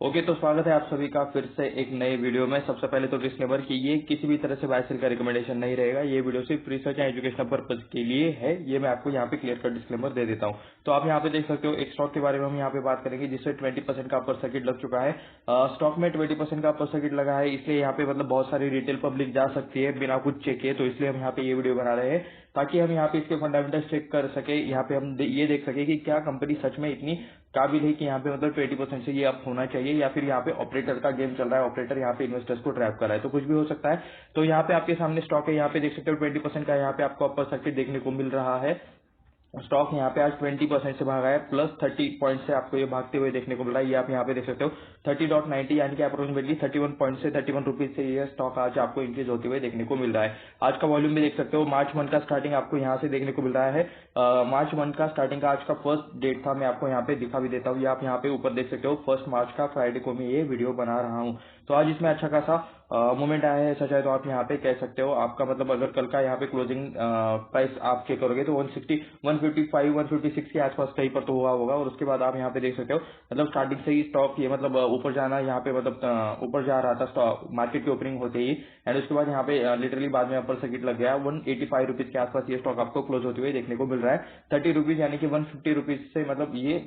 Okay, तो स्वागत है आप सभी का फिर से एक नए वीडियो में। सबसे पहले तो डिस्क्लेमर कि ये किसी भी तरह से बाय सेल का रिकमेंडेशन नहीं रहेगा। ये वीडियो सिर्फ रिसर्च एंड एजुकेशनल पर्पज के लिए है। ये मैं आपको यहाँ पे क्लियर कट डिस्क्लेमर दे देता हूँ। तो आप यहाँ पे देख सकते हो एक स्टॉक के बारे में हम यहाँ पे बात करेंगे जिससे 20% का अपर सर्किट लग चुका है। स्टॉक में 20% का अपर सर्किट लगा है, इसलिए यहाँ पे मतलब बहुत सारी रिटेल पब्लिक जा सकती है बिना कुछ चेक किए। तो इसलिए हम यहाँ पे ये वीडियो बना रहे हैं ताकि हम यहाँ पे इसके फंडामेंटल्स चेक कर सके। यहाँ पे हम ये देख सके कि क्या कंपनी सच में इतनी काबिल है कि यहाँ पे मतलब 20% से ये अप होना चाहिए, या फिर यहाँ पे ऑपरेटर का गेम चल रहा है, ऑपरेटर यहाँ पे इन्वेस्टर्स को ट्रैप कर रहा है। तो कुछ भी हो सकता है। तो यहाँ पे आपके सामने स्टॉक है, यहाँ पे देख सकते हो 20% का यहाँ पे आपको अपर सर्किट देखने को मिल रहा है। स्टॉक यहाँ पे आज 20% से भागा है, प्लस 30 पॉइंट से आपको ये भागते हुए देखने को मिला है। ये आप यहाँ पे देख सकते हो 30.90 यानी कि अप्रोक्सीमेटली 31 पॉइंट से 31 रुपीज से ये स्टॉक आज आपको इंक्रीज होते हुए देखने को मिल रहा है। आज का वॉल्यूम भी देख सकते हो, मार्च मंथ का स्टार्टिंग आपको यहाँ से देखने को मिल रहा है। मार्च मंथ का स्टार्टिंग का आज का फर्स्ट डेट था, मैं आपको यहाँ पे दिखा भी देता हूँ। ये आप यहाँ पे ऊपर देख सकते हो 1 मार्च का फ्राइडे को मैं ये वीडियो बना रहा हूँ। तो आज इसमें अच्छा खासा मूवमेंट आया है, ऐसा चाहे तो आप यहाँ पे कह सकते हो। आपका मतलब अगर कल का यहाँ पे क्लोजिंग प्राइस आप चेक करोगे तो 160, 155, 156 के आसपास कहीं पर तो हुआ होगा। और उसके बाद आप यहाँ पे देख सकते हो मतलब स्टार्टिंग से ही स्टॉक ये मतलब ऊपर जाना, यहाँ पे मतलब ऊपर जा रहा था स्टॉक मार्केट की ओपनिंग होते ही। एंड उसके बाद यहाँ पे लिटरली बाद में अपर सर्किट लग गया। 185 रुपीज के आसपास ये स्टॉक आपको क्लोज होते हुए देखने को मिल रहा है। 30 रुपीज यानी कि 150 रुपीज से मतलब ये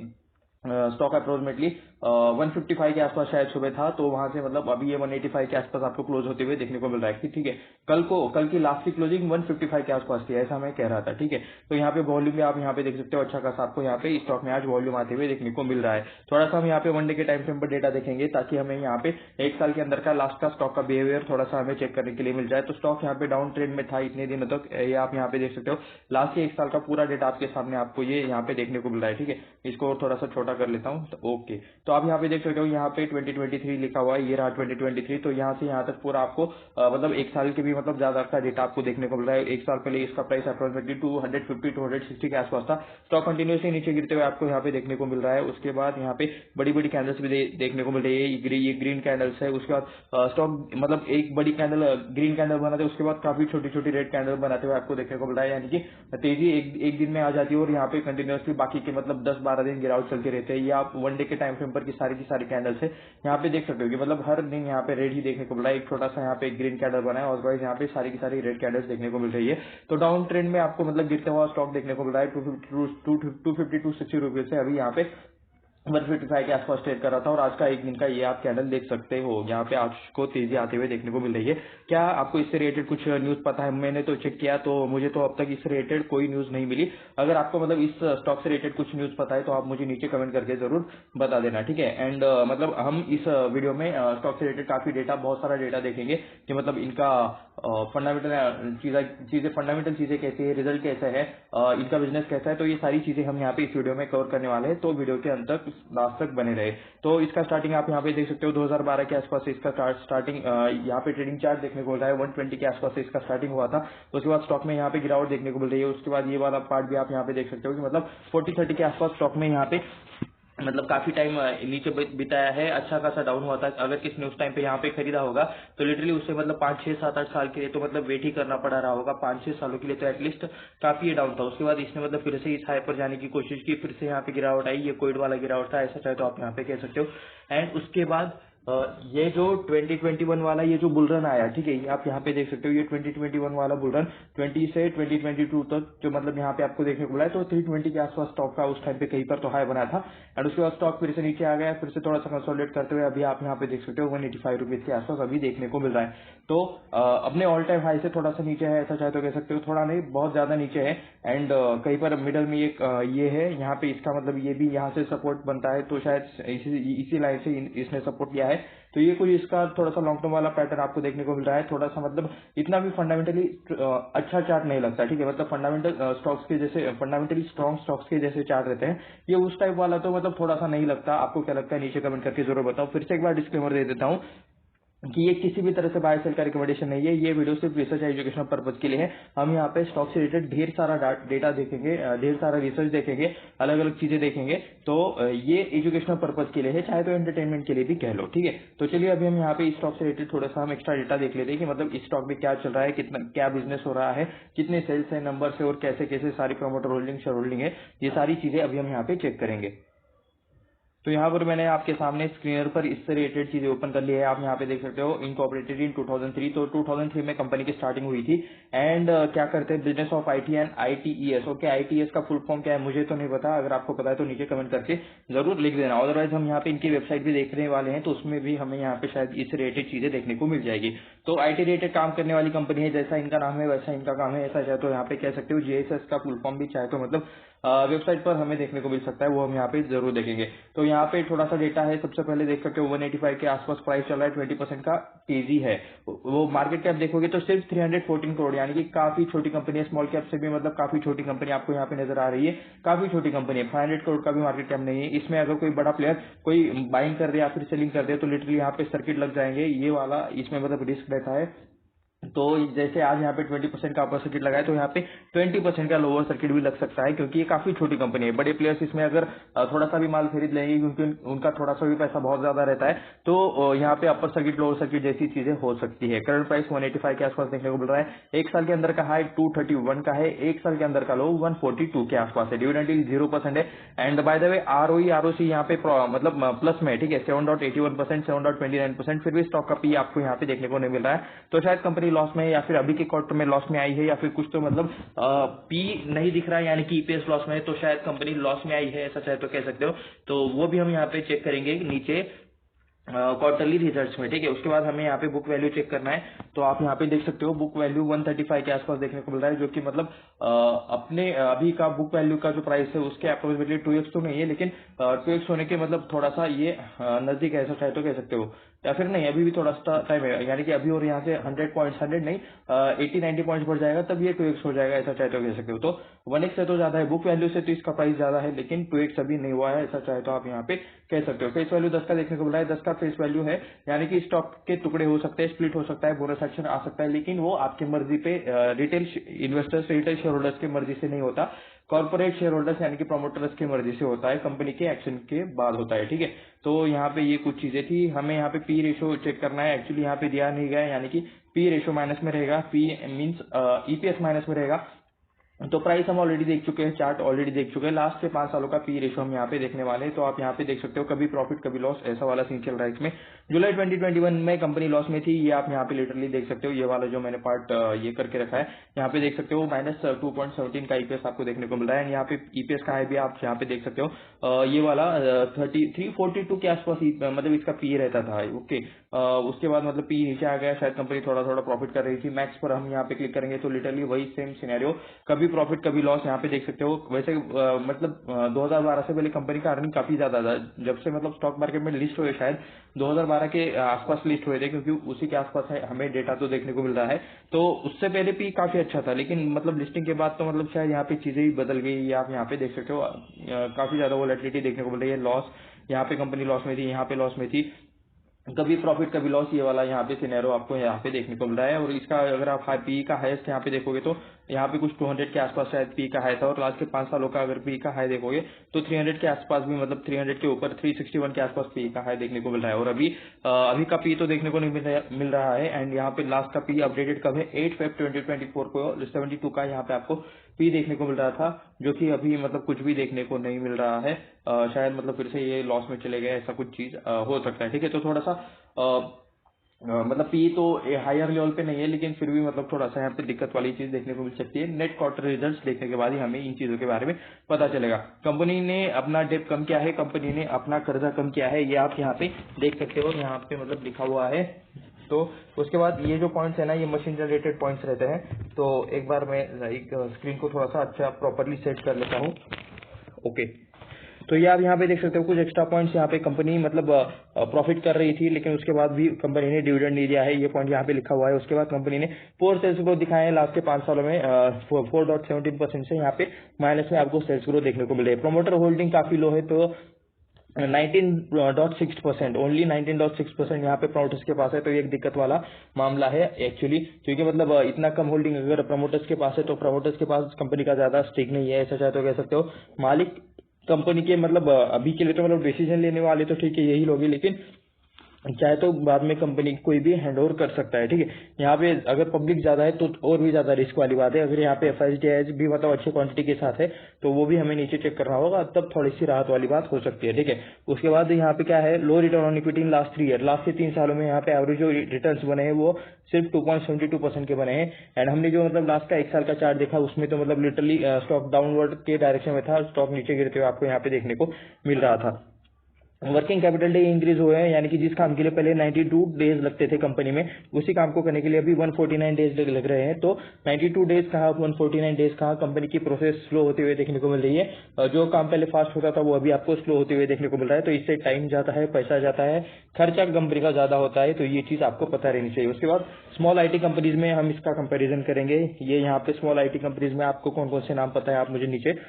स्टॉक अप्रोक्सीमेटली 155 के आसपास शायद सुबह था। तो वहां से मतलब अभी ये 185 के आसपास आपको क्लोज होते हुए देखने को मिल रहा है। ठीक है, कल की लास्ट की क्लोजिंग 155 के आसपास थी, ऐसा मैं कह रहा था। ठीक है, तो यहाँ पे वॉल्यूम भी आप यहाँ पे देख सकते हो अच्छा खासा आपको यहाँ पे स्टॉक में आज वॉल्यूम आते हुए देखने को मिल रहा है। थोड़ा सा हम यहाँ पे 1 डे के टाइम फ्रेम पर डेटा देखेंगे ताकि हमें यहाँ पे एक साल के अंदर का लास्ट का स्टॉक का बिहेवियर थोड़ा सा हमें चेक करने के लिए मिल जाए। तो स्टॉक यहाँ पे डाउन ट्रेंड में था इतने दिनों तक। ये आप यहाँ पे देख सकते हो लास्ट के एक साल का पूरा डेटा आपके सामने आपको ये यहाँ पे देखने को मिल रहा है। ठीक है, इसको और थोड़ा सा छोटा कर लेता हूँ। ओके, तो आप यहाँ पे देख सकते हो यहाँ पे 2023 लिखा हुआ है, ये रहा 2023। तो यहाँ से यहाँ तक पूरा आपको मतलब एक साल के भी मतलब ज्यादा का डेटा आपको देखने को मिल रहा है। एक साल पहले इसका प्राइस अप्रोक्सीमेटली 250 260 के आसपास था। स्टॉक कंटिन्यूसली नीचे गिरते हुए आपको यहाँ पे देखने को मिल रहा है। उसके बाद यहाँ पे बड़ी बड़ी कैंडल्स भी देखने को मिल रही है। ये ग्रीन कैंडल्स है। उसके बाद स्टॉक मतलब एक बड़ी कैंडल ग्रीन कैंडल बनाते हैं, उसके बाद काफी छोटी छोटी रेड कैंडल बनाते हुए आपको देखने को मिल रहा है। यानी कि तेजी एक दिन में आ जाती है और यहाँ पे कंटिन्यूसली बाकी के मतलब 10-12 दिन गिरावट चलते रहते हैं। ये आप 1 डे के टाइम फ्रेम पर की सारी कैंडल्स है यहाँ पे देख सकते हो कि मतलब हर दिन यहाँ पे रेड ही देखने को मिला है। एक छोटा सा यहाँ पे ग्रीन कैंडल बना है और अदरवाइज यहाँ पे सारी की सारी रेड कैंडल्स देखने को मिल रही है। तो डाउन ट्रेंड में आपको मतलब गिरता हुआ स्टॉक देखने को मिल रहा है 250 260 रुपीज से अभी यहाँ पे 155 के आसपास ट्रेड कर रहा था। और आज का एक दिन का ये आप कैंडल देख सकते हो, यहाँ पे आज को तेजी आते हुए देखने को मिल रही है। क्या आपको इससे रिलेटेड कुछ न्यूज पता है? मैंने तो चेक किया तो मुझे तो अब तक इससे रिलेटेड कोई न्यूज नहीं मिली। अगर आपको मतलब इस स्टॉक से रिलेटेड कुछ न्यूज पता है तो आप मुझे नीचे कमेंट करके जरूर बता देना। ठीक है, एंड मतलब हम इस वीडियो में स्टॉक से रिलेटेड काफी डेटा, बहुत सारा डेटा देखेंगे कि मतलब इनका फंडामेंटल चीजें फंडामेंटल चीजें कैसी है, रिजल्ट कैसा है, इनका बिजनेस कैसा है। तो ये सारी चीजें हम यहाँ पे इस वीडियो में कवर करने वाले हैं। तो वीडियो के अंत तक लास्ट तक बने रहे। तो इसका स्टार्टिंग आप यहाँ पे देख सकते हो 2012 के आसपास से इसका स्टार्टिंग यहाँ पे ट्रेडिंग चार्ट देखने को मिल रहा है। 120 के आसपास से इसका स्टार्टिंग हुआ था। उसके बाद स्टॉक में यहाँ पे गिरावट देखने को मिल रही है। उसके बाद ये वाला पार्ट भी आप यहाँ पे देख सकते हो कि मतलब 40-30 के आसपास स्टॉक में यहाँ पे मतलब काफी टाइम नीचे बिताया है, अच्छा खासा डाउन हुआ था। अगर किसने उस टाइम पे यहाँ पे खरीदा होगा तो लिटरली उससे मतलब 5-6-7-8 साल के लिए तो मतलब वेट ही करना पड़ा रहा होगा। 5-6 सालों के लिए तो एटलीस्ट काफी डाउन था। उसके बाद इसने मतलब फिर से इस हाई पर जाने की कोशिश की, फिर से यहाँ पे गिरावट आई। ये कोविड वाला गिरावट था, ऐसा चाहे तो आप यहाँ पे कह सकते हो। एंड उसके बाद ये जो 2021 वाला ये जो बुलरन आया, ठीक है, ये आप यहाँ पे देख सकते हो। ये 2021 वाला बुलरन 20 से 2022 तक जो मतलब यहाँ पे आपको देखने को मिला है। तो 320 के आसपास स्टॉक का उस टाइम पे कहीं पर तो हाई बना था। एंड उसके बाद स्टॉक फिर से नीचे आ गया, फिर से थोड़ा सा कंसोलिडेट करते हुए अभी आप यहाँ पे देख सकते हो 185 रुपीज के आसपास अभी देखने को मिल रहा है। तो अपने ऑल टाइम हाई से थोड़ा सा नीचे है, ऐसा चाहे तो कह सकते हो। थोड़ा नहीं, बहुत ज्यादा नीचे है। एंड कहीं पर मिडल में एक ये है, यहाँ पे इसका मतलब ये भी यहाँ से सपोर्ट बनता है। तो शायद इसी लाइन से इसने सपोर्ट लिया है। तो ये कुछ इसका थोड़ा सा लॉन्ग टर्म वाला पैटर्न आपको देखने को मिल रहा है। थोड़ा सा मतलब इतना भी फंडामेंटली अच्छा चार्ट नहीं लगता। ठीक है, मतलब फंडामेंटल स्टॉक्स के जैसे फंडामेंटली स्ट्रॉन्ग स्टॉक्स के जैसे चार्ट रहते हैं, ये उस टाइप वाला तो मतलब थोड़ा सा नहीं लगता। आपको क्या लगता है नीचे कमेंट करके जरूर बताओ। फिर से एक बार डिस्क्लेमर दे देता हूँ कि ये किसी भी तरह से बाय सेल का रिकमेंडेशन नहीं है। ये वीडियो सिर्फ रिसर्च एजुकेशनल पर्पज के लिए है। हम यहाँ पे स्टॉक से रिलेटेड ढेर सारा डेटा देखेंगे, ढेर सारा रिसर्च देखेंगे, अलग अलग चीजें देखेंगे। तो ये एजुकेशनल पर्पज के लिए है, चाहे तो एंटरटेनमेंट के लिए भी कह लो। ठीक है, तो चलिए अभी हम यहाँ पे स्टॉक से रिलेटेड थोड़ा सा हम एक्स्ट्रा डेटा देख लेते हैं कि मतलब इस स्टॉक में क्या चल रहा है, कितना क्या बिजनेस हो रहा है, कितने सेल्स है, नंबर से, और कैसे कैसे सारी प्रमोटर होल्डिंग शेयर होल्डिंग है। ये सारी चीजें अभी हम यहाँ पे चेक करेंगे। तो यहाँ पर मैंने आपके सामने स्क्रीनर पर इससे रिलेटेड चीजें ओपन कर ली है। आप यहाँ पे देख सकते हो इनकॉर्पोरेटेड इन 2003, तो 2003 में कंपनी की स्टार्टिंग हुई थी। एंड क्या करते हैं, business of IT and ITES. Okay, ITES का फुल फॉर्म क्या है मुझे तो नहीं पता, अगर आपको पता है तो नीचे कमेंट करके जरूर लिख देना। अदरवाइज हम यहाँ पे इनकी वेबसाइट भी देखने वाले हैं, तो उसमें भी हमें यहाँ पे शायद इससे रिलेटेड चीजें देखने को मिल जाएगी। तो आईटी रिलेटेड काम करने वाली कंपनी है, जैसा इनका नाम है वैसा इनका काम है। ऐसा चाहे तो यहाँ पे कह सकते हो। जीएसएस का फुल फॉर्म भी चाहे तो मतलब वेबसाइट पर हमें देखने को मिल सकता है, वो हम यहाँ पे जरूर देखेंगे। तो यहाँ पे थोड़ा सा डेटा है, सबसे पहले देख सकते हो 185 के आसपास प्राइस चल रहा है, 20% का तेजी है। वो मार्केट कैप देखोगे तो सिर्फ 314 करोड़, यानी कि काफी छोटी कंपनी है। स्मॉल कैप से भी मतलब काफी छोटी कंपनी आपको यहाँ पे नजर आ रही है, काफी छोटी कंपनी है। 500 करोड़ का भी मार्केट कैप नहीं है। इसमें अगर कोई बड़ा प्लेयर कोई बाइंग कर दे या फिर सेलिंग कर दे तो लिटरली यहाँ पे सर्किट लग जाएंगे, ये वाला इसमें मतलब रिस्क रहता है। तो जैसे आज यहाँ पे 20% का अपर सर्किट लगाए, तो यहाँ पे 20% का लोअर सर्किट भी लग सकता है, क्योंकि ये काफी छोटी कंपनी है। बड़े प्लेयर्स इसमें अगर थोड़ा सा भी माल खरीद लेंगे, क्योंकि उनका थोड़ा सा भी पैसा बहुत ज्यादा रहता है, तो यहाँ पे अपर सर्किट लोअर सर्किट जैसी चीजें हो सकती है। करंट प्राइस 185 के आसपास देखने को मिल रहा है। एक साल के अंदर का हाई 231 का है, एक साल के अंदर का लो 142 के आसपास है। डिविडेंड यील्ड 0% है। And by the way ROE ROC यहाँ पे मतलब प्लस में, ठीक है, 7.81%, 7.29%। फिर भी स्टॉक का पी आपको यहाँ पे देखने को नहीं मिल रहा है। तो शायद कंपनी लॉस में या फिर अभी के क्वार्टर में लॉस में आई है, या फिर कुछ तो मतलब पी नहीं दिख रहा है, यानी कि ईपीएस लॉस में है, तो शायद कंपनी लॉस में आई है, ऐसा चाहे तो कह सकते हो। तो वो भी हम यहाँ पे चेक करेंगे नीचे क्वार्टरली रिजल्ट्स में, ठीक है। उसके बाद हमें यहाँ पे बुक वैल्यू चेक करना है। तो आप यहाँ पे देख सकते हो बुक वैल्यू 135 के आसपास देखने को मिल रहा है, जो कि मतलब अपने अभी का बुक वैल्यू का जो प्राइस है उसके अप्रोक्सीमेटली 2x तो नहीं है, लेकिन 2x होने के मतलब थोड़ा सा ये नजदीक है, ऐसा चाहे तो कह सकते हो। या फिर नहीं, अभी भी थोड़ा सा टाइम है, यानी कि अभी और यहाँ से 100 पॉइंट्स, 100 नहीं 80-90 पॉइंट्स बढ़ जाएगा, तब ये 2x हो जाएगा, ऐसा चाहे तो कह सकते हो। तो 1x से तो ज्यादा है बुक वैल्यू से, तो इसका प्राइस ज्यादा है, लेकिन 2x अभी नहीं हुआ है, ऐसा चाहे तो आप यहाँ पे कह सकते हो। फेस वैल्यू 10 का देखने को मिला है, 10 का फेस वैल्यू है, यानी कि स्टॉक के टुकड़े हो सकते हैं, स्प्लिट हो सकता है, बोनस एक्शन आ सकता है, लेकिन वो आपकी मर्जी पे retail investors, retail share holders की मर्जी से नहीं होता। कॉर्पोरेट शेयर होल्डर्स यानी कि प्रोमोटर्स की मर्जी से होता है, कंपनी के एक्शन के बाद होता है, ठीक है। तो यहाँ पे ये कुछ चीजें थी। हमें यहाँ पे पी रेशो चेक करना है, एक्चुअली यहाँ पे दिया नहीं गया है, यानी कि पी रेशो माइनस में रहेगा, पी मीन्स ईपीएस माइनस में रहेगा। तो प्राइस हम ऑलरेडी देख चुके हैं, चार्ट ऑलरेडी देख चुके हैं, लास्ट के 5 सालों का पी रेशो हम यहाँ पे देखने वाले हैं। तो आप यहाँ पे देख सकते हो कभी प्रॉफिट कभी लॉस, ऐसा वाला सीन चल रहा है इसमें। जुलाई 2021 में कंपनी लॉस में थी, ये आप यहाँ पे लिटरली देख सकते हो। ये वाला जो मैंने पार्ट ये करके रखा है, यहाँ पे देख सकते हो -2.17 का ईपीएस आपको देखने को मिल रहा है। यहाँ पे ईपीएस का है भी आप यहाँ पे देख सकते हो। ये वाला 342 के आसपास मतलब इसका पी रहता था, ओके। उसके बाद मतलब पी नीचे आ गया, शायद कंपनी थोड़ा थोड़ा प्रॉफिट कर रही थी। मैक्स पर हम यहाँ पे क्लिक करेंगे तो लिटरली वही सेम सिनेरियो, कभी प्रॉफिट कभी लॉस, यहाँ पे देख सकते हो। वैसे मतलब 2012 से पहले कंपनी का अर्निंग काफी ज्यादा था, जब से मतलब स्टॉक मार्केट में लिस्ट हुए, शायद 2012 के आसपास लिस्ट हुए थे, क्योंकि उसी के आसपास है, हमें डेटा तो देखने को मिल रहा है। तो उससे पहले भी काफी अच्छा था, लेकिन मतलब लिस्टिंग के बाद तो मतलब शायद यहाँ पे चीजें ही बदल गई। ये आप यहाँ पे देख सकते हो, काफी ज्यादा वोलेटिलिटी देखने को मिल रही है। लॉस, यहाँ पे कंपनी लॉस में थी, यहाँ पे लॉस में थी, कभी प्रॉफिट कभी लॉस, ये वाला यहाँ पे सिनेरियो आपको यहाँ पे देखने को मिल रहा है। और इसका अगर आप हाई पी का हाईएस्ट यहाँ पे देखोगे तो यहाँ पे कुछ 200 के आसपास शायद पी का हाई था, और लास्ट के 5 सालों का अगर पी का हाई देखोगे तो 300 के आसपास भी, मतलब 300 के ऊपर 361 के आसपास पी का हाई देखने को मिल रहा है। और अभी का पी तो देखने को नहीं मिल रहा है। एंड यहाँ पे लास्ट का पी अपडेटेड कब है, 8 Feb 2024 को 72 का यहाँ पे आपको पी देखने को मिल रहा था, जो कि अभी मतलब कुछ भी देखने को नहीं मिल रहा है। शायद मतलब फिर से ये लॉस में चले गए, ऐसा कुछ चीज हो सकता है, ठीक है। तो थोड़ा सा मतलब पी तो हायर लेवल पे नहीं है, लेकिन फिर भी मतलब थोड़ा सा यहाँ पे दिक्कत वाली चीज देखने को मिल सकती है। नेट क्वार्टर रिजल्ट्स देखने के बाद ही हमें इन चीजों के बारे में पता चलेगा। कंपनी ने अपना डेट कम किया है, कंपनी ने अपना कर्जा कम किया है, ये आप यहाँ पे देख सकते हो, यहाँ पे मतलब लिखा हुआ है। तो उसके बाद ये जो पॉइंट्स है ना, ये मशीन जनरेटेड पॉइंट्स रहते हैं। तो एक बार मैं एक स्क्रीन को थोड़ा सा अच्छा प्रॉपरली सेट कर लेता हूँ, ओके। तो ये आप यहाँ पे देख सकते हो कुछ एक्स्ट्रा पॉइंट्स, यहाँ पे कंपनी मतलब प्रॉफिट कर रही थी, लेकिन उसके बाद भी कंपनी ने डिविडेंड नहीं दिया है, ये पॉइंट यहाँ पे लिखा हुआ है। उसके बाद कंपनी ने पोर सेल्स ग्रोथ दिखाए हैं लास्ट के 5 सालों में, 4.17% से यहाँ पे माइनस में आपको सेल्स ग्रोथ देखने को मिल रही है। प्रोमोटर होल्डिंग काफी लो है, तो 19.6%, ओनली 19.6% यहाँ पे प्रोमोटर्स के पास है। तो ये एक दिक्कत वाला मामला है एक्चुअली, क्योंकि मतलब इतना कम होल्डिंग अगर प्रोमोटर्स के पास है, तो प्रोमोटर्स के पास कंपनी का ज्यादा स्टेक नहीं है, ऐसा चाहे तो कह सकते हो। मालिक कंपनी के मतलब अभी के लिए तो मतलब डिसीजन लेने वाले तो ठीक है यही लोग हैं, लेकिन चाहे तो बाद में कंपनी कोई भी हैंड ओवर कर सकता है। ठीक है, यहाँ पे अगर पब्लिक ज्यादा है तो और भी ज्यादा रिस्क वाली बात है। अगर यहाँ पे FIDs भी मतलब अच्छी क्वांटिटी के साथ है तो वो भी हमें नीचे चेक करना होगा, तब थोड़ी सी राहत वाली बात हो सकती है। ठीक है, उसके बाद यहाँ पे क्या है, low return on equity in last 3 year, last के 3 सालों में यहाँ पे एवरेज जो रिटर्न बने हैं वो सिर्फ 2.72% के बने हैं। एंड हमने जो मतलब लास्ट का 1 साल का चार्ट देखा उसमें तो मतलब लिटरली स्टॉक डाउनवर्ड के डायरेक्शन में था, स्टॉक नीचे गिरते हुए आपको यहाँ पे देखने को मिल रहा था। वर्किंग कैपिटल डे इंक्रीज हुए हैं, यानी कि जिस काम के लिए पहले 92 डेज लगते थे कंपनी में, उसी काम को करने के लिए अभी 149 डेज लग रहे हैं। तो 92 डेज कहा, 149 डेज कहा, कंपनी की प्रोसेस स्लो होते हुए देखने को मिल रही है। जो काम पहले फास्ट होता था वो अभी आपको स्लो होते हुए देखने को मिल रहा है। तो इससे टाइम जाता है, पैसा जाता है, खर्चा कंपनी का ज्यादा होता है। तो ये चीज आपको पता रहनी चाहिए। उसके बाद स्मॉल IT कंपनीज में हम इसका कंपेरिजन करेंगे। ये यहाँ पे स्मॉल IT कंपनीज में आपको कौन कौन से नाम पता है आप मुझे नीचे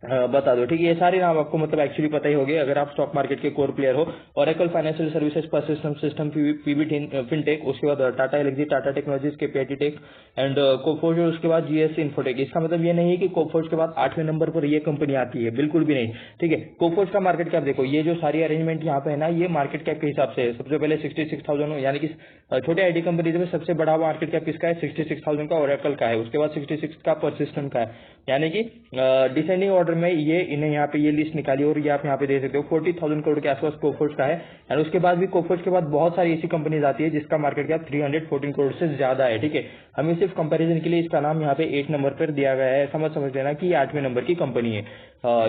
बता दो। ठीक है, ये सारे नाम आपको मतलब एक्चुअली पता ही होंगे अगर आप स्टॉक मार्केट के कोर प्लेयर हो। Oracle financial services, persistent system, PB fintech, उसके बाद Tata Elxsi, Tata technologies, KPIT tech and Coforge, उसके बाद GS इन्फोटेक। इसका मतलब ये नहीं है कि कोफोर्ज के बाद 8वें नंबर पर ये कंपनी आती है, बिल्कुल भी नहीं। ठीक है, कोफोर्ज का मार्केट कैप देखो, ये जो सारी अरेंजमेंट यहाँ पे है ना, ये मार्केट कैप के हिसाब से है। सबसे पहले 66,000, यानी कि छोटे IT कंपनीज में सबसे बड़ा मार्केट कैप किसका है, 66,000 का ओरेकल का है। उसके बाद 66 का पर्सिस्टेंट का है, यानी कि डिसेंडिंग ऑर्डर में ये इन्हें यहाँ पे ये लिस्ट निकाली और ये आप यहाँ पे देख सकते हो 40,000 करोड़ के आसपास कोफोर्ज का है। और उसके बाद भी कोफोर्ज के बाद बहुत सारी ऐसी कंपनीज आती है जिसका मार्केट कैप 314 करोड़ से ज्यादा है। ठीक है, हमें सिर्फ कंपैरिजन के लिए इसका नाम यहाँ पे 8 नंबर पर दिया गया है। समझ लेना कि 8वें नंबर की कंपनी है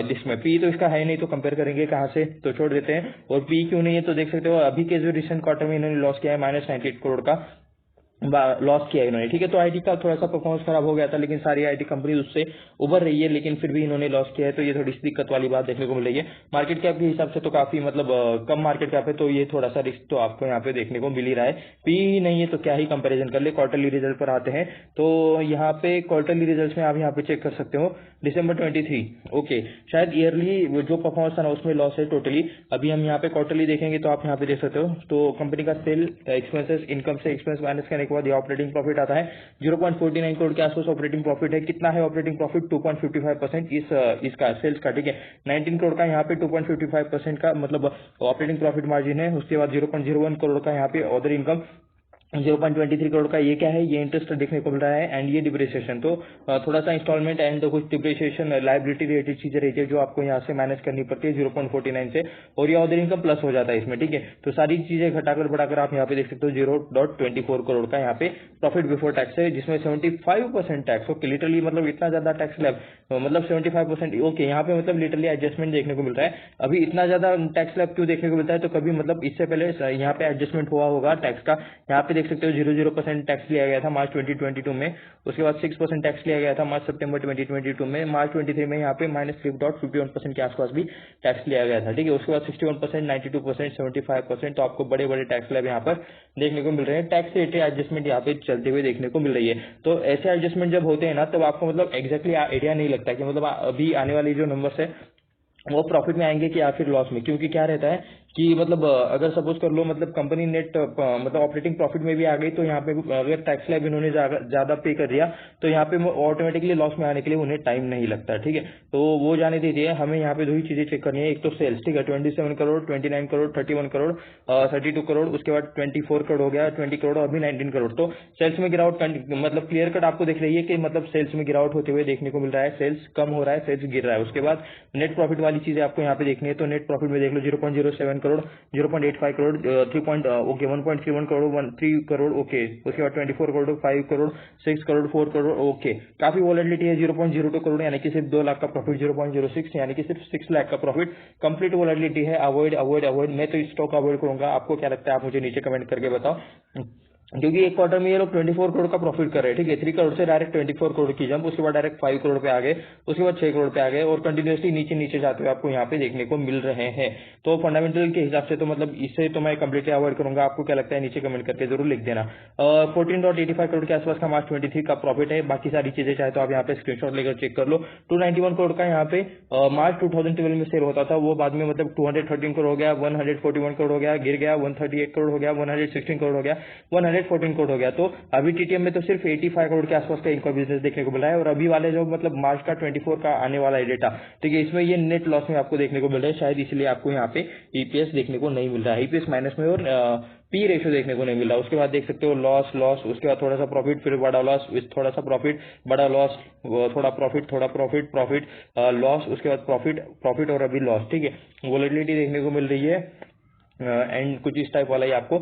लिस्ट में। पी तो इसका है नहीं, तो कंपेयर करेंगे कहाँ से, तो छोड़ देते हैं। और पी क्यों नहीं है तो देख सकते हो अभी के जो रिसेंट क्वार्टर में इन्होंने लॉस किया है -98 करोड़ का लॉस किया इन्होंने। ठीक है, तो IT का थोड़ा सा परफॉर्मेंस खराब हो गया था, लेकिन सारी IT कंपनी उससे उभर रही है, लेकिन फिर भी इन्होंने लॉस किया है। तो ये थोड़ी सी दिक्कत वाली बात देखने को मिल रही है। मार्केट कैप के हिसाब से तो काफी मतलब कम मार्केट कैप है, तो ये थोड़ा सा रिस्क तो आपको यहाँ पे देखने को मिल ही रहा है। पी ही नहीं है तो क्या ही कंपेरिजन कर ले। क्वार्टरली रिजल्ट पर आते हैं, तो यहाँ पे क्वार्टरली रिजल्ट में आप यहाँ पे चेक कर सकते हो December 23। ओके, शायद ईयरली जो परफॉर्मेंस था ना उसमें लॉस है टोटली। अभी हम यहाँ पे क्वार्टरली देखेंगे तो आप यहाँ पे देख सकते हो, तो कंपनी का सेल एक्सपेंसेस, इनकम से एक्सपेंस माइनस करने के बाद ये ऑपरेटिंग प्रॉफिट आता है 0.49 करोड़ के आसपास ऑपरेटिंग प्रॉफिट है। कितना है ऑपरेटिंग प्रॉफिट, 2.55% इसका सेल्स का। ठीक है, 19 करोड़ का यहाँ पे 2.55% का मतलब ऑपरेटिंग प्रॉफिट मार्जिन है। उसके बाद 0.01 करोड़ का यहाँ पे अदर इनकम, 0.23 करोड़ का ये क्या है, ये इंटरेस्ट देखने को मिल रहा है एंड ये डिप्रिसिएशन। तो थोड़ा सा इंस्टॉलमेंट एंड कुछ डिप्रिसिएशन लाइबिलिटी रिलेटेड चीजें रहती है जो आपको यहाँ से मैनेज करनी पड़ती है 0.49 से, और ये अदर इनकम प्लस हो जाता है इसमें। ठीक है, तो सारी चीजें घटाकर बढ़ाकर आप यहाँ पे देख सकते हो 0.24 करोड़ का यहाँ पे प्रॉफिट बिफोर टैक्स है, जिसमें 75% टैक्स। ओके, लिटरली मतलब इतना ज्यादा टैक्स स्लैब, मतलब 75%। ओके, यहाँ पे मतलब लिटरली एडजस्टमेंट देखने को मिल रहा है। अभी इतना ज्यादा टैक्स स्लैब क्यों देखने को मिलता है, तो कभी मतलब इससे पहले यहाँ पे एडजस्टमेंट हुआ होगा टैक्स का। यहाँ पे देख सकते हो 0% टैक्स लिया गया था मार्च 2022 में। उसके बाद 6% टैक्स लिया गया था मार्च सितंबर 2022 में। मार्च 23 में यहाँ पे -3.51% के आसपास भी टैक्स लिया गया था। ठीक है, उसके बाद 61%, 92%, 75%। तो आपको बड़े बड़े टैक्स स्लैब यहाँ पर देखने को मिल रहे हैं। टैक्स रेट एडजस्टमेंट यहाँ पे चलते हुए देखने को मिल रही है। तो ऐसे एडजस्टमेंट जब होते हैं ना, तब आपको मतलब एग्जैक्टली आइडिया नहीं लगता कि मतलब अभी आने वाली जो नंबर्स है वो प्रॉफिट में आएंगे कि या फिर लॉस में। क्योंकि क्या रहता है कि मतलब अगर सपोज कर लो मतलब कंपनी नेट मतलब ऑपरेटिंग प्रॉफिट में भी आ गई, तो यहाँ पे अगर टैक्स स्लैब इन्होंने ज्यादा पे कर दिया तो यहाँ पे ऑटोमेटिकली लॉस में आने के लिए उन्हें टाइम नहीं लगता। ठीक है, तो वो जाने दीजिए, हमें यहाँ पे दो ही चीजें चेक करनी है। एक तो सेल्स, ठीक है, 27 करोड़, 29 करोड़, 31 करोड़, 32 करोड़, उसके बाद 24 करोड़ हो गया, 20 करोड़, अभी 19 करोड़। तो सेल्स में गिरावट मतलब क्लियर कट आपको दिख रही है कि मतलब सेल्स में गिरावट होते हुए देखने को मिल रहा है। सेल्स कम हो रहा है, सेल्स गिर रहा है। उसके बाद नेट प्रॉफिट वाली चीजें आपको यहाँ पे देखनी है। तो नेट प्रॉफिट में देख लो 0.07 करोड़, 0.85 करोड़, 1.31 करोड़, 3 करोड़। ओके, उसके बाद 24 करोड़, 5 करोड़, 6 करोड़, 4 करोड़। ओके, काफी वॉलेटिलिटी है। 0.02 करोड़ यानी कि सिर्फ 2 लाख का प्रॉफिट, 0.06 यानी कि सिर्फ 6 लाख का प्रॉफिट। कंप्लीट वॉलेटिलिटी है। अवॉइड अवॉइड अवॉइड, मैं तो इस स्टॉक अवॉइड करूंगा। आपको क्या लगता है आप मुझे नीचे कमेंट करके बताओ, क्योंकि एक क्वार्टर में ये लोग 24 करोड़ का प्रॉफिट कर रहे हैं। ठीक है, 3 करोड़ से डायरेक्ट 24 करोड़ की जंप, उसके बाद डायरेक्ट 5 करोड़ पे आ गए, उसके बाद 6 करोड़ पे आ गए, और कंटिन्यूसली नीचे नीचे जाते हुए आपको यहाँ पे देखने को मिल रहे हैं। तो फंडामेंटल के हिसाब से तो मतलब इससे तो मैं कंप्लीटली अवॉइड करूंगा। आपको क्या लगता है नीचे कमेंट करके जरूर लिख देना। 14.85 करोड़ के आसपास का मार्च 23 का प्रॉफिट है। बाकी सारी चीजें चाहे तो आप यहाँ पे स्क्रीनशॉट लेकर चेक कर लो। 291 करोड़ का यहाँ पे मार्च 2012 में सेल होता था, वो बाद में मतलब 213 करोड़ हो गया, 141 करोड़ हो गया, गिर गया, 138 करोड़ हो गया, 116 करोड़ हो गया, 114 करोड़ हो गया। तो अभी टीटीएम में तो सिर्फ 85 करोड़ के आसपास का इनका बिजनेस देखने को मिल रहा है, और अभी वाले जो मतलब मार्च का 24 का आने वाला है डेटा, ठीक है, इसमें ये नेट लॉस में आपको देखने को मिल रहा है, शायद इसलिए आपको यहाँ पे ईपीएस देखने को नहीं मिल रहा है, ईपीएस माइनस में, और पी रेशियो देखने को नहीं मिल रहा। उसके बाद देख सकते हो लॉस लॉस, उसके बाद थोड़ा सा प्रॉफिट, फिर बड़ा लॉस, थोड़ा सा प्रॉफिट, बड़ा लॉस, थोड़ा प्रॉफिट, थोड़ा प्रॉफिट, प्रॉफिट, लॉस, उसके बाद प्रॉफिट, प्रॉफिट और अभी लॉस, ठीक है। वोलेटिलिटी देखने को मिल रही है एंड कुछ इस टाइप वाला ही आपको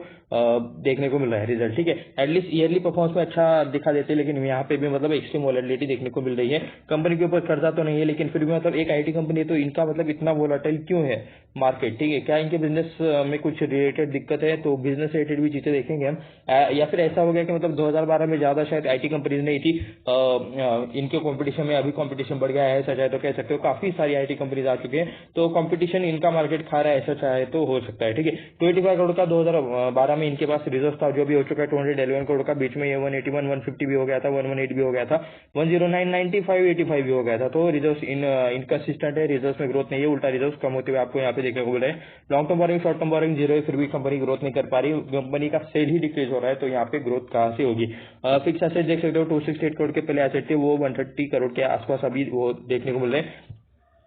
देखने को मिल रहा है रिजल्ट, ठीक है। एटलीस्ट ईयरली परफॉर्मेंस में अच्छा दिखा देते हैं, लेकिन यहाँ पे भी मतलब एक्सट्रीम वोलेटिलिटी देखने को मिल रही है। कंपनी के ऊपर कर्जा तो नहीं है, लेकिन फिर भी मतलब एक आईटी कंपनी है, तो इनका मतलब इतना वोलेटाइल क्यों है मार्केट, ठीक है। क्या इनके बिजनेस में कुछ रिलेटेड दिक्कत है, तो बिजनेस रिलेटेड भी चीजें देखेंगे हम, या फिर ऐसा हो गया कि मतलब 2012 में ज्यादा शायद आईटी कंपनीज नहीं थी, इनके कॉम्पिटिशन में अभी कॉम्पिटिशन बढ़ गया है, ऐसा चाहे तो कह सकते हो। काफी सारी आईटी कंपनीज आ चुके हैं, तो कॉम्पिटिशन इनका मार्केट खा रहा है, ऐसा चाहे तो हो सकता है, ठीक है। 25 करोड़ का 2012 में इनके पास रिजर्व था, जो भी हो चुका है 211 करोड़ का। बीच में ये 181, 150 भी हो गया था, 118 भी हो गया था, 109, 95, 85 भी हो गया था। तो रिजर्व इनकंसिस्टेंट है, रिजर्व में ग्रोथ नहीं है, उल्टा रिजर्व कम होते हुए आपको यहाँ पे देखने को मिल रहा है। Long term borrowing, short term borrowing zero है, फिर भी कंपनी ग्रोथ नहीं कर पा रही, कंपनी का सेल ही डिक्रीज हो रहा है, तो यहाँ पे ग्रोथ कहाँ से होगी। फिक्स एसेट देख सकते हो, 268 करोड़ के पहले एसेट थे, वो 130 करोड़ के आसपास अभी वो देखने को मिल रहे हैं,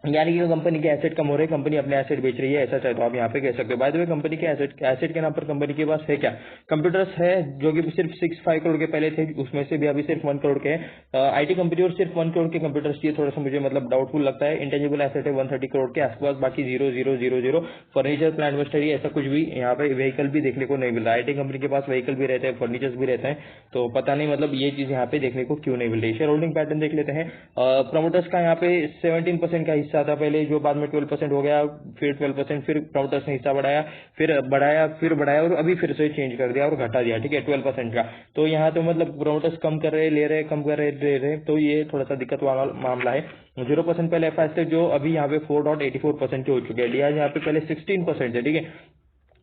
यानी कि कंपनी के एसेट कम हो रहे हैं, कंपनी अपने एसेट बेच रही है, ऐसा चाहे तो आप यहाँ पे कह सकते हो। बाय द वे, कंपनी के एसेट के नाम पर कंपनी के पास है क्या, कंप्यूटर्स है, जो कि सिर्फ 65 करोड़ के पहले थे, उसमें से भी अभी सिर्फ 1 करोड़ के हैं। आईटी कंपनी और सिर्फ 1 करोड़ के कंप्यूटर्स चाहिए, थोड़ा सा मुझे मतलब डाउटफुल लगता है। इंटेंजिबल एसेट है 130 करोड़ के आसपास, बाकी 0 फर्नीचर, प्लांट, मशीनरी, ऐसा कुछ भी यहाँ पे व्हीकल भी देखने को नहीं मिल रहा है। आईटी कंपनी के पास व्हीकल भी रहते हैं, फर्नीचर्स भी रहते हैं, तो पता नहीं मतलब ये चीज यहाँ पे देखने को क्यों नहीं मिल रही। शेयर होल्डिंग पैटर्न देख लेते हैं। प्रमोटर्स का यहाँ पे 17% का हिस्सा था पहले, जो बाद में 12% हो गया, फिर 12%, फिर प्रमोटर्स ने हिस्सा बढ़ाया, फिर बढ़ाया और अभी फिर से चेंज कर दिया और घटा दिया, ठीक है, 12% का। तो यहाँ तो मतलब प्रमोटर्स कम कर रहे, ले रहे, कम कर रहे, ले रहे, तो ये थोड़ा सा दिक्कत वाला मामला है। 0% पहले एफआईएस थे, जो अभी यहाँ पे 4.84% के हो चुके हैं। डीआईएस यहाँ पे पहले 16% है, ठीक है,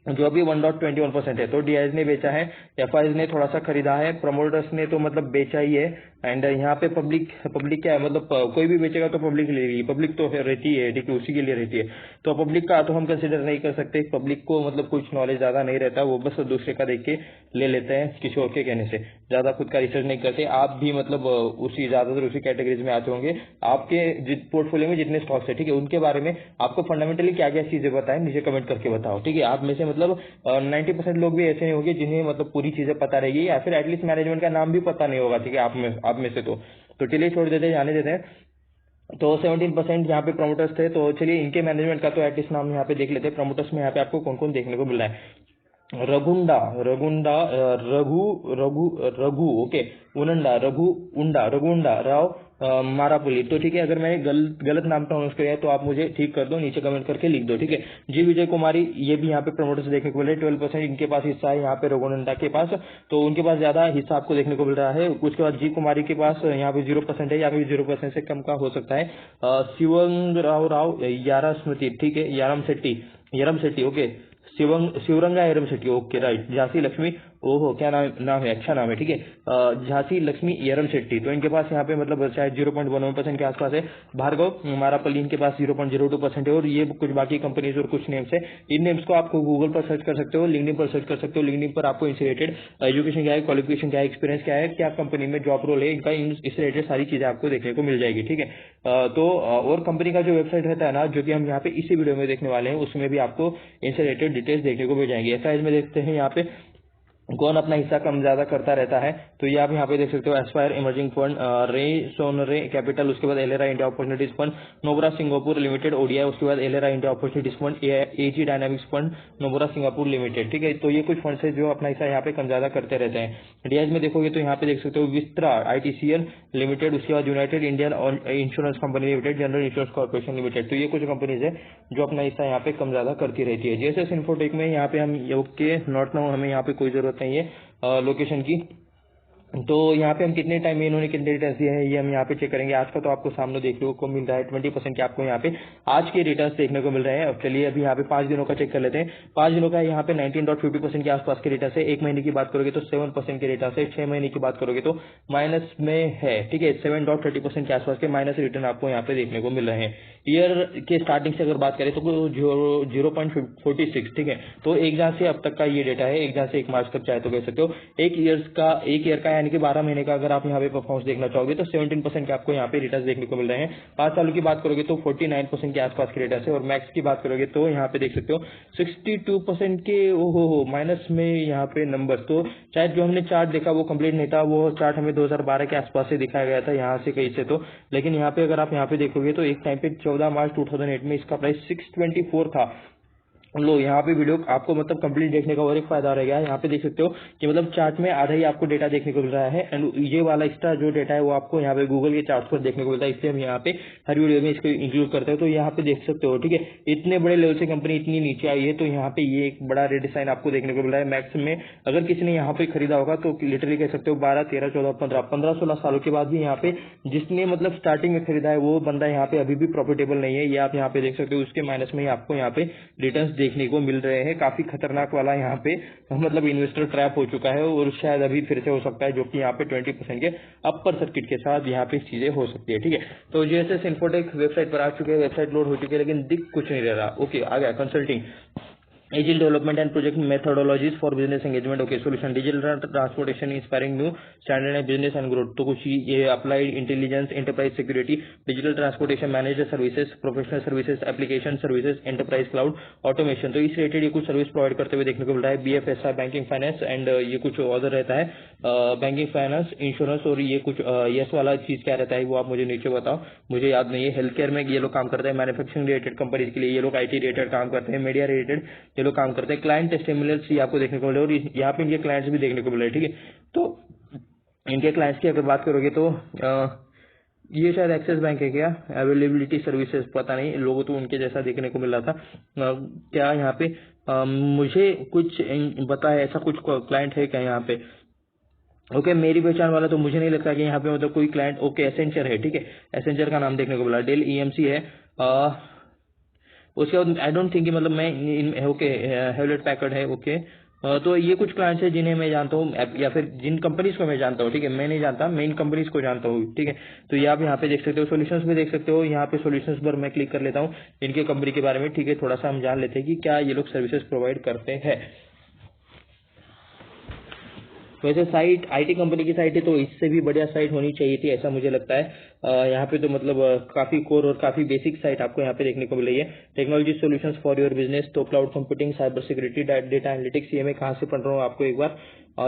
जो अभी 1.21% है। तो डीआईएस ने बेचा है, एफआईएस ने थोड़ा सा खरीदा है, प्रमोटर्स ने तो मतलब बेचा ही है। एंड यहाँ पे पब्लिक क्या है, मतलब कोई भी बेचेगा तो पब्लिक ले लेगी, पब्लिक तो रहती है, ठीक है, उसी के लिए रहती है। तो पब्लिक का तो हम कंसिडर नहीं कर सकते, पब्लिक को मतलब कुछ नॉलेज ज्यादा नहीं रहता, वो बस दूसरे का देख के ले लेते हैं, किसी और के कहने से, ज्यादा खुद का रिसर्च नहीं करते। आप भी मतलब उसी ज्यादातर उसी कैटेगरीज में आते होंगे। आपके पोर्टफोलियो में जितने स्टॉक्स है, ठीक है, उनके बारे में आपको फंडामेंटली क्या क्या चीजें बताएं, नीचे कमेंट करके बताओ, ठीक है। आप में से मतलब 90% लोग भी ऐसे नहीं होंगे जिन्हें मतलब पूरी चीजें पता रहेगी, या फिर एटलीस्ट मैनेजमेंट का नाम भी पता नहीं होगा, ठीक है, आप में से। तो चलिए छोड़ देते हैं, जाने देते हैं। तो 17% यहाँ पे प्रमोटर्स थे, तो चलिए इनके मैनेजमेंट का तो एटलीस्ट नाम यहाँ पे देख लेते हैं। प्रमोटर्स में यहाँ पे आपको कौन कौन देखने को मिल रहा है। रघुंडा रघुंडा रघु रघु रघु ओके उनंडा रघुंडा राव मारापुली। तो ठीक है, अगर मैंने गलत नाम प्रोनाउंस किया है तो आप मुझे ठीक कर दो, नीचे कमेंट करके लिख दो, ठीक है। जी विजय कुमारी, ये भी यहाँ पे प्रमोटर्स देखने को मिल रहे हैं, 12% इनके पास हिस्सा है यहाँ पे रघुनंदा के पास, तो उनके पास ज्यादा हिस्सा आपको देखने को मिल रहा है। उसके बाद जी कुमारी के पास यहाँ पे 0% है, यहाँ पे 0% से कम का हो सकता है। शिवंगराव यारा स्मृति, ठीक है, यारम शेट्टी ओके, शिवरंगा एरम शेट्टी, ओके राइट। झांसी लक्ष्मी, ओहो क्या नाम है, अच्छा नाम है, ठीक है, झांसी लक्ष्मी एरम शेट्टी, तो इनके पास यहाँ पे मतलब शायद 0.11% के आसपास है। भार्गव मारापल्ली, इनके पास 0.02% है। और ये कुछ बाकी कंपनीज और कुछ नेम्स है, इन नेम्स को आपको गूगल पर सर्च कर सकते हो, लिंक्डइन पर सर्च कर सकते हो। लिंक्डइन पर आपको इनसे रिलेटेड एजुकेशन क्या है, क्वालिफिकेशन क्या है, एक्सपीरियंस क्या है, क्या कंपनी में जॉब रोल है, इनका इससे रिलेटेड सारी चीजें आपको देखने को मिल जाएगी, ठीक है। तो और कंपनी का जो वेबसाइट रहता है ना, जो कि हम यहाँ पे इसी वीडियो में देखने वाले हैं, उसमें भी आपको इनसे रिलेटेड डिटेल्स देखने को मिल जाएंगे। एसआईज में देखते हैं यहाँ पे कौन अपना हिस्सा कम ज्यादा करता रहता है, तो ये आप यहाँ पे देख सकते हो। एस्पायर इमर्जिंग फंड, रे सोनरे कैपिटल, उसके बाद एलेरा India opportunities fund, नोबरा Singapore limited ODI, उसके बाद एलेरा इंडिया अपॉर्चुनिटीज फंड, एजी डायनामिक्स फंड, नोबरा सिंगापुर लिमिटेड, ठीक है। तो ये कुछ फंड है जो अपना हिस्सा यहाँ पे कम ज्यादा करते रहते हैं। डीआईएस में देखोगे तो यहाँ पे देख सकते हो विस्त्रा आईटीसीएल लिमिटेड, उसके बाद United Indian insurance company limited, general insurance corporation limited, तो ये कुछ कंपनीज है जो अपना हिस्सा यहाँ पे कम ज्यादा करती रहती है। जेएसएस इन्फोटेक में यहाँ पे हम ओके नॉट नाउ, हमें यहाँ पे कोई जरूरत नहीं है लोकेशन की। तो यहाँ पे हम कितने टाइम में इन्होंने कितने रिटर्न दिए हैं ये हम यहाँ पे चेक करेंगे। आज का तो आपको सामने देखने को मिल रहा है 20% के आपको यहाँ पे आज के रिटर्न्स देखने को मिल रहे हैं। अब चलिए अभी यहाँ पे 5 दिनों का चेक कर लेते हैं। 5 दिनों का यहाँ पे 19.50% के आसपास के रिटर्न है। 1 महीने की बात करोगे तो 7% के रिटर्न है। 6 महीने की बात करोगे तो माइनस में है, ठीक है। 7.30% के आसपास के माइनस रिटर्न आपको यहाँ पे देखने को मिल रहे हैं। ईयर के स्टार्टिंग से अगर बात करें तो 0.46, ठीक है। तो 1 jan से अब तक का ये डेटा है, 1 jan से 1 मार्च तक चाहे तो कह सकते हो। एक ईयर का यानी कि 12 महीने का अगर आप यहाँ पे परफॉर्मेंस देखना चाहोगे तो 17% के आपको यहाँ पे रिटर्न देखने को मिल रहे हैं। 5 सालों की बात करोगे तो 49% के आसपास के रिटर्न है। और मैक्स की बात करोगे तो यहाँ पे देख सकते हो 62% के ओहो माइनस में यहाँ पे नंबर। तो शायद जो हमने चार्ट देखा वो कंप्लीट नहीं था, वो चार्ट हमें 2012 के आसपास से दिखाया गया था यहाँ से कहीं से। तो लेकिन यहाँ पे अगर आप यहाँ पे देखोगे तो एक टाइम पे 14 मार्च 2008 में इसका प्राइस 624 था। लो यहाँ पे वीडियो आपको मतलब कंप्लीट देखने का और एक फायदा रहेगा। यहाँ पे देख सकते हो कि मतलब चार्ट में आधा ही आपको डेटा देखने को मिल रहा है एंड ये वाला एक्स्ट्रा जो डेटा है वो आपको यहाँ पे गूगल के चार्ट पर देखने को मिलता है। इसलिए हम यहाँ पे हर वीडियो में इसको इंक्लूड करते हैं। तो यहाँ पे देख सकते हो, ठीक है, इतने बड़े लेवल से कंपनी इतनी नीचे आई है। तो यहाँ पे ये एक बड़ा रेड साइन आपको देखने को मिल रहा है। मैक्स में अगर किसी ने यहाँ पे खरीदा होगा तो लिटरली कह सकते हो 12, 13, 14, 15, 16 सालों के बाद भी यहाँ पे जिसने मतलब स्टार्टिंग में खरीदा है वो बंदा यहाँ पे अभी भी प्रॉफिटेबल नहीं है। ये आप यहाँ पे देख सकते हो। उसके माइनस में ही आपको यहाँ पे रिटर्न्स देखने को मिल रहे हैं। काफी खतरनाक वाला यहाँ पे मतलब इन्वेस्टर ट्रैप हो चुका है और शायद अभी फिर से हो सकता है, जो कि यहाँ पे 20% के अपर सर्किट के साथ यहाँ पे चीजें हो सकती है, ठीक है। तो जीएसएस इन्फोटेक वेबसाइट पर आ चुके हैं, वेबसाइट लोड हो चुकी है, लेकिन दिख कुछ नहीं रहा। ओके, आ गया consulting, Agile development and project methodologies for business engagement. Okay, solution digital transportation inspiring new standard and business and growth. तो कुछ ये applied intelligence, enterprise security, digital transportation manager services, professional services, application services, enterprise cloud, automation. तो इस related ये कुछ service provide करते हुए देखने को मिल रहा है। BFSI बैंकिंग फाइनेंस एंड ये कुछ अदर रहता है, बैंकिंग फाइनेंस इंश्योरेंस। और ये कुछ यस वाला चीज क्या रहता है वो आप मुझे नीचे बताओ, मुझे याद नहीं है। हेल्थ केयर में ये लोग काम करते हैं। मैन्युफैक्चरिंग रिलेटेड कंपनीज के लिए ये लोग IT रिलेटेड काम करते हैं। मीडिया रिलेटेड ये लोग काम करते हैं। क्लाइंट टेस्टिमोनियल्स ये आपको देखने को मिल रहे हैं और यहाँ पे इनके क्लाइंट्स भी देखने को मिल रहे हैं, ठीक है। तो इनके क्लाइंट्स की अगर बात करोगे तो ये शायद एक्सिस बैंक है क्या, अवेलेबिलिटी सर्विसेज, पता नहीं, लोगों तो उनके जैसा देखने को मिल रहा था। क्या यहाँ पे मुझे कुछ पता है, ऐसा कुछ क्लाइंट है क्या यहाँ पे? ओके, मेरी पहचान वाला तो मुझे नहीं लगता कि यहाँ पे मतलब कोई क्लाइंट। ओके, एसेंचर है, ठीक है, एसेंचर का नाम देखने को मिला। डेल EMC है। उसके बाद आई डोंट थिंक कि मतलब मैं ओके हेवलेट पैकर्ड है। ओके, तो ये कुछ क्लाइंट्स है जिन्हें मैं जानता हूँ या फिर जिन कंपनीज को मैं जानता हूँ, ठीक है। मैं नहीं जानता, मैं इन कंपनीज को जानता हूँ, ठीक है। तो ये आप यहाँ पे देख सकते हो, सॉल्यूशंस में देख सकते हो। यहाँ पे सॉल्यूशंस पर मैं क्लिक कर लेता हूँ इनके कंपनी के बारे में, ठीक है। थोड़ा सा हम जान लेते हैं कि क्या ये लोग सर्विसेज प्रोवाइड करते हैं। वैसे साइट IT कंपनी की साइट है तो इससे भी बढ़िया साइट होनी चाहिए थी, ऐसा मुझे लगता है। यहाँ पे तो मतलब काफी कोर और काफी बेसिक साइट आपको यहाँ पे देखने को मिल रही है। Technology solutions for your business, तो cloud computing, cyber security, data analytics, ये मैं कहाँ से पढ़ रहा हूँ आपको एक बार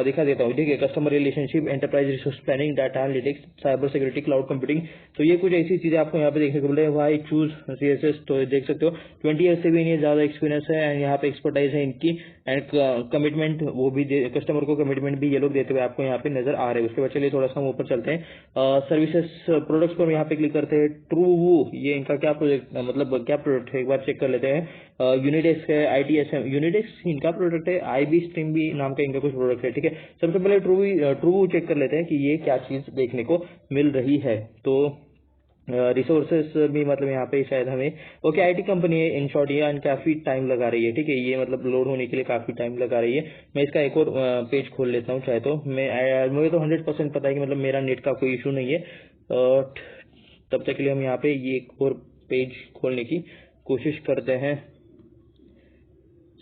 दिखा देता हूँ, ठीक है। Customer relationship, enterprise resource planning, data analytics, cyber security, cloud computing. तो ये कुछ ऐसी चीजें आपको यहाँ पे देखने को मिल रही है। वाई चूज CSS, तो देख सकते हो 20 ईयर से भी इन्हें ज्यादा एक्सपीरियंस है एंड यहाँ पे एक्सपर्टाइज है इनकी एंड कमिटमेंट वो भी कस्टमर को कमिटमेंट भी ये लोग देते हुए आपको यहाँ पे नजर आ रहे हैं। उसके बाद चलिए थोड़ा सा हम ऊपर चलते हैं। सर्विसेज प्रोडक्ट्स पर यहाँ पे क्लिक करते हैं। ट्रूवू, ये इनका क्या प्रोजेक्ट मतलब क्या प्रोडक्ट है एक बार चेक कर लेते हैं। यूनिडेक्स है, ITSM, यूनिडेक्स इनका प्रोडक्ट है। IB स्ट्रीम भी नाम का इनका कुछ प्रोडक्ट है, ठीक है। सबसे पहले ट्रूवू चेक कर लेते हैं कि ये क्या चीज देखने को मिल रही है। तो रिसोर्सेस भी मतलब यहाँ पे शायद हमें ओके IT कंपनी है इन शॉर्ट, ये काफी टाइम लगा रही है, ठीक है। ये मतलब लोड होने के लिए काफी टाइम लगा रही है। मैं इसका एक और पेज खोल लेता हूँ चाहे तो। मुझे तो 100% पता है कि मतलब मेरा नेट का कोई इशू नहीं है। तब तक के लिए हम यहाँ पे ये एक और पेज खोलने की कोशिश करते हैं।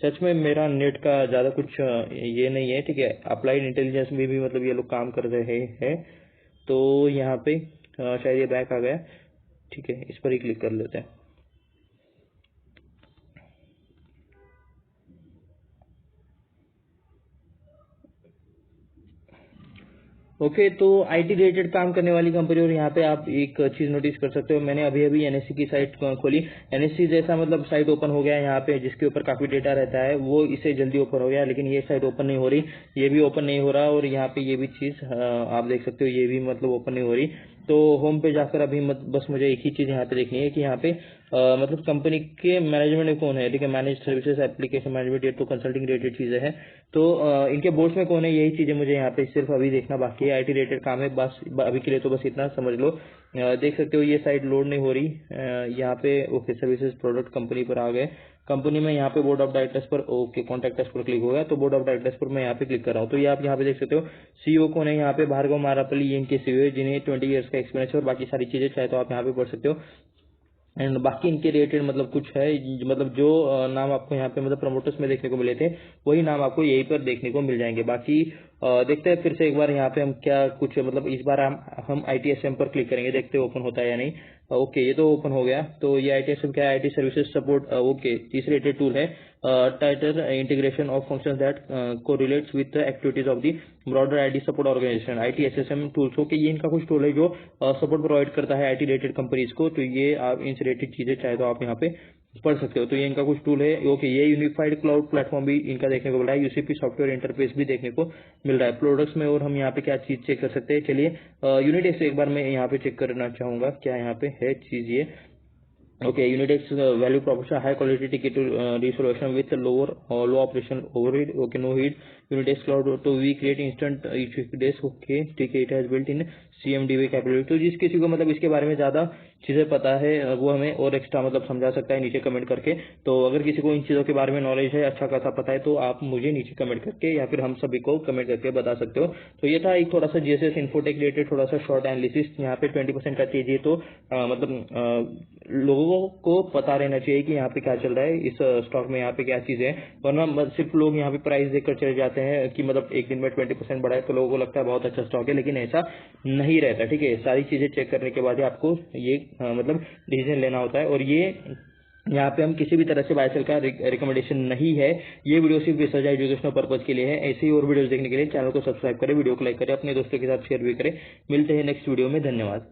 सच में मेरा नेट का ज्यादा कुछ ये नहीं है, ठीक है। अप्लाइड इंटेलिजेंस में भी मतलब ये लोग काम कर रहे हैं। तो यहाँ पे शायद ये बैक आ गया, ठीक है। इस पर ही क्लिक कर लेते हैं। ओके, तो IT रिलेटेड काम करने वाली कंपनी। और यहाँ पे आप एक चीज नोटिस कर सकते हो, मैंने अभी अभी NSE की साइट खोली। NSE जैसा मतलब साइट ओपन हो गया है यहाँ पे, जिसके ऊपर काफी डेटा रहता है, वो इसे जल्दी ओपन हो गया, लेकिन ये साइट ओपन नहीं हो रही, ये भी ओपन नहीं हो रहा। और यहाँ पे ये भी चीज आप देख सकते हो, ये भी मतलब ओपन नहीं हो रही। तो होम पे जाकर अभी बस मुझे एक ही चीज़ यहाँ पे देखनी है कि यहाँ पे मतलब कंपनी के मैनेजमेंट में कौन है, ठीक है, मैनेज सर्विसेज, एप्लीकेशन मैनेजमेंट, ये तो कंसल्टिंग रिलेटेड चीज़ें हैं। तो इनके बोर्ड्स में कौन है, यही चीज़ें मुझे यहाँ पे सिर्फ अभी देखना बाकी है। IT रिलेटेड काम है, बस अभी के लिए तो बस इतना समझ लो। देख सकते हो ये साइट लोड नहीं हो रही यहाँ पे। ओके, सर्विसेज प्रोडक्ट कंपनी पर आ गए। कंपनी में यहाँ पे बोर्ड ऑफ डायरेक्टर्स पर, ओके, कॉन्टैक्ट अस पर क्लिक हो गया, तो बोर्ड ऑफ डायरेक्टर्स पर मैं यहाँ पे क्लिक कर रहा हूँ। तो ये आप यहाँ पे देख सकते हो CEO कौन है यहाँ पे, भार्गव मारापल्ली, ये इनके CEO है जिन्हें 20 ईयर्स का एक्सपीरियंस है और बाकी सारी चीजें चाहे तो आप यहाँ पे पढ़ सकते हो। एंड बाकी इनके रिलेटेड मतलब कुछ है, मतलब जो नाम आपको यहाँ पे मतलब प्रमोटर्स में देखने को मिले थे वही नाम आपको यहीं पर देखने को मिल जाएंगे। बाकी देखते हैं फिर से एक बार यहाँ पे हम क्या कुछ मतलब इस बार हम ITSM पर क्लिक करेंगे, देखते हैं ओपन होता है या नहीं। ओके, ये तो ओपन हो गया। तो ये ITSM क्या है, IT सर्विसेज सपोर्ट, ओके, तीसरे रेटेड टूल है। Tighter integration of functions that correlates with the activities of the broader IT support organisation, ITSM tools. Okay, ये इनका कुछ टूल है जो सपोर्ट प्रोवाइड करता है IT रिलेटेड कंपनीज को। तो ये आप इनसे रिलेटेड चीजें चाहे तो आप यहाँ पे पढ़ सकते हो। तो ये इनका कुछ टूल है। ओके, ये यूनिफाइड क्लाउड प्लेटफॉर्म भी इनका देखने को मिल रहा है, UCP सॉफ्टवेयर इंटरफेस भी देखने को मिल रहा है प्रोडक्ट्स में। और हम यहाँ पे क्या चीज चेक कर सकते हैं, चलिए यूनिटेक्स एक बार मैं यहाँ पे चेक करना चाहूंगा क्या यहाँ पे है चीज ये। Okay, Unitex value proposition, high quality ticket resolution with lower low operational overhead. Okay, no heat. Unitex cloud तो we create instant each days. Okay, ठीक है, it has built in CMDB capability. तो जिस किसी को मतलब इसके बारे में ज्यादा चीजें पता है वो हमें और एक्स्ट्रा मतलब समझा सकता है नीचे कमेंट करके। तो अगर किसी को इन चीजों के बारे में नॉलेज है, अच्छा खासा पता है, तो आप मुझे नीचे कमेंट करके या फिर हम सभी को कमेंट करके बता सकते हो। तो ये था एक थोड़ा सा GSS इन्फोटेक रिलेटेड थोड़ा सा शॉर्ट एनालिसिस। यहाँ पे 20% का चाहिए तो मतलब लोगों को पता रहना चाहिए कि यहाँ पे क्या चल रहा है, इस स्टॉक में यहाँ पे क्या चीजें है। वरना सिर्फ लोग यहाँ पे प्राइस देखकर चले जाते हैं कि मतलब एक दिन में 20% बढ़ा है तो लोगों को लगता है बहुत अच्छा स्टॉक है, लेकिन ऐसा नहीं रहता। ठीक है, सारी चीजें चेक करने के बाद ही आपको ये मतलब डिसीजन लेना होता है। और ये यहाँ पे हम किसी भी तरह से बाय सेल का रिकमेंडेशन नहीं है। ये वीडियो सिर्फ रिसर्च एजुकेशनल पर्पज के लिए है। ऐसे ही और वीडियोस देखने के लिए चैनल को सब्सक्राइब करें, वीडियो को लाइक करें, अपने दोस्तों के साथ शेयर भी करें। मिलते हैं नेक्स्ट वीडियो में, धन्यवाद।